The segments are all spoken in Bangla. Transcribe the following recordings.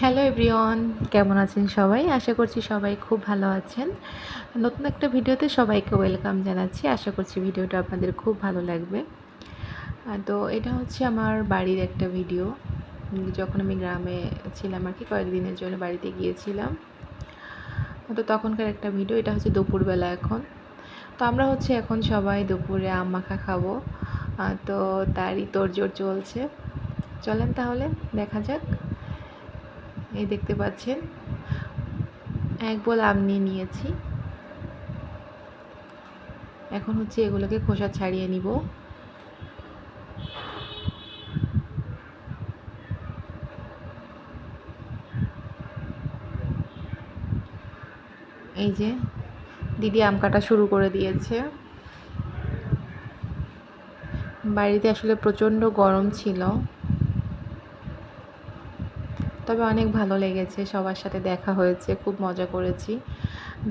হ্যালো এভরিওয়ান, কেমন আছেন সবাই? আশা করছি সবাই খুব ভালো আছেন। নতুন একটা ভিডিওতে সবাইকে ওয়েলকাম জানাচ্ছি। আশা করছি ভিডিওটা আপনাদের খুব ভালো লাগবে। তো এটা হচ্ছে আমার বাড়ির একটা ভিডিও। যখন আমি গ্রামে ছিলাম আর কি, কয়েকদিনের জন্য বাড়িতে গিয়েছিলাম। তো তখনকার একটা ভিডিও। এটা হচ্ছে দুপুরবেলা এখন। তো আমরা হচ্ছে এখন সবাই দুপুরে আম মাখা খাবো। তো তারই তোড়জোড় চলছে। চলেন তাহলে দেখা যাক। এই দেখতে পাচ্ছেন, এক বোল আম নিয়ে নিয়েছি। এখন হচ্ছে এগুলোকে খোসা ছাড়িয়ে নিব। এই যে দিদি আম কাটা শুরু করে দিয়েছে। বাড়িতে আসলে প্রচণ্ড গরম ছিল, তবে অনেক ভালো লেগেছে, সবার সাথে দেখা হয়েছে, খুব মজা করেছি।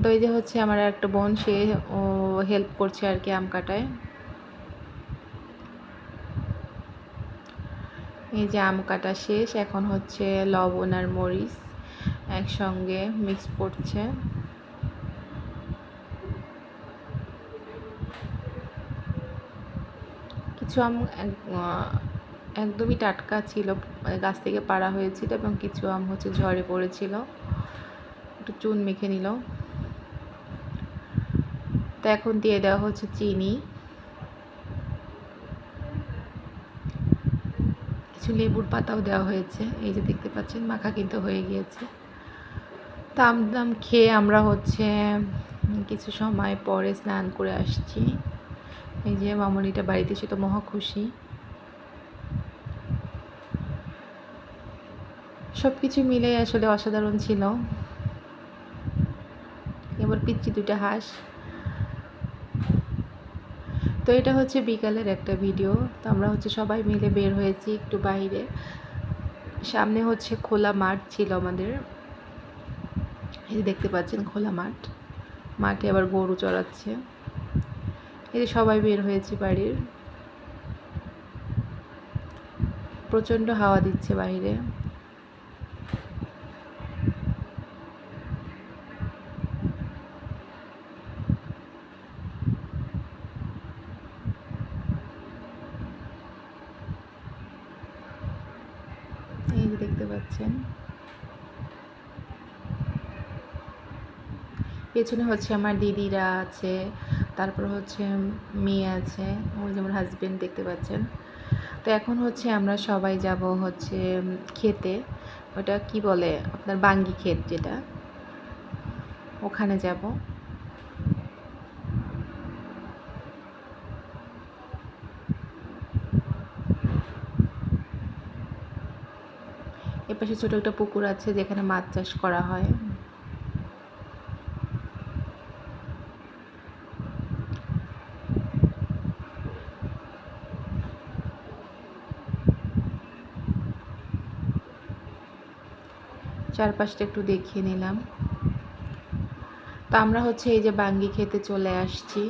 তো এই যে হচ্ছে আমার একটা বোন, সে হেল্প করছে আর কি আম কাটায়। এই যে আম কাটা শেষ, এখন হচ্ছে লবণ আর মরিচ একসঙ্গে মিক্স করছে। কিছু আম একদমই টাটকা ছিল, গাছ থেকে পাড়া হয়েছিল, এবং কিছু আম হচ্ছে ঝড়ে পড়েছিল। একটু চুন মেখে নিল। তো এখন দিয়ে দেওয়া হচ্ছে চিনি, কিছু লেবুর পাতাও দেওয়া হয়েছে। এই যে দেখতে পাচ্ছেন, মাখা কিন্তু হয়ে গিয়েছে। তো আম খেয়ে আমরা হচ্ছে কিছু সময় পরে স্নান করে আসছি। এই যে মামনিটা বাড়িতে এসে তো মহা খুশি। সব কিছু মিলে আসলে অসাধারণ ছিল। এবার পিচ্ছি দুটা হাঁস। তো এটা হচ্ছে বিকালের একটা ভিডিও। তো আমরা হচ্ছে সবাই মিলে বের হয়েছি একটু বাইরে। সামনে হচ্ছে খোলা মাঠ ছিল আমাদের। এই যে দেখতে পাচ্ছেন খোলা মাঠ, মাঠে আবার গরু চড়াচ্ছে। এই যে সবাই বের হয়েছি বাড়ির। প্রচণ্ড হাওয়া দিচ্ছে বাইরে। এই যে দেখতে পাচ্ছেন, পেছনে হচ্ছে আমার দিদিরা আছে, তারপর হচ্ছে মেয়ে আছে, ওই যেমন হাজবেন্ড দেখতে পাচ্ছেন। তো এখন হচ্ছে আমরা সবাই যাব হচ্ছে খেতে, ওটা কি বলে আপনার বাঙ্গি ক্ষেত যেটা, ওখানে যাব। এপাশে ছোট একটা পুকুর আছে যেখানে মাছ চাষ করা হয়। চারপাশটা একটু দেখিয়ে নিলাম। তো আমরা হচ্ছে এই যে বাঙ্গি খেতে চলে আসছি।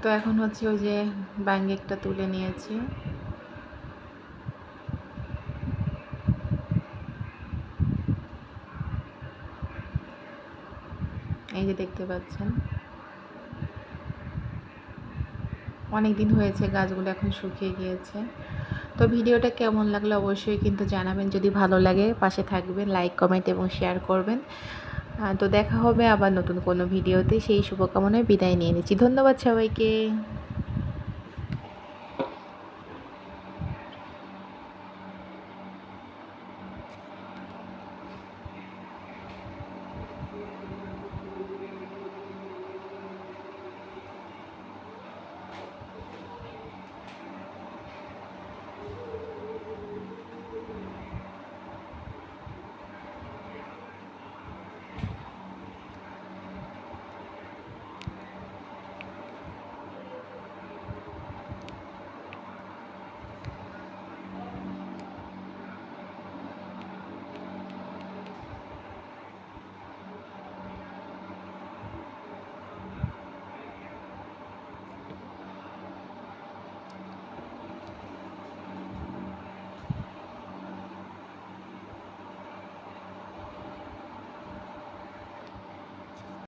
তো এখন হচ্ছে ওই যে বাঙ্গি একটা তুলে নিয়েছি। এই যে দেখতে পাচ্ছেন, অনেক দিন হয়েছে, গাছগুলো এখন শুকিয়ে গিয়েছে। তো ভিডিওটা কেমন লাগলো অবশ্যই কিন্তু জানাবেন। যদি ভালো লাগে পাশে থাকবেন, লাইক কমেন্ট এবং শেয়ার করবেন। তো দেখা হবে আবার নতুন কোনো ভিডিওতে। সেই শুভকামনায় বিদায় নিয়ে নিচ্ছি। ধন্যবাদ সবাইকে।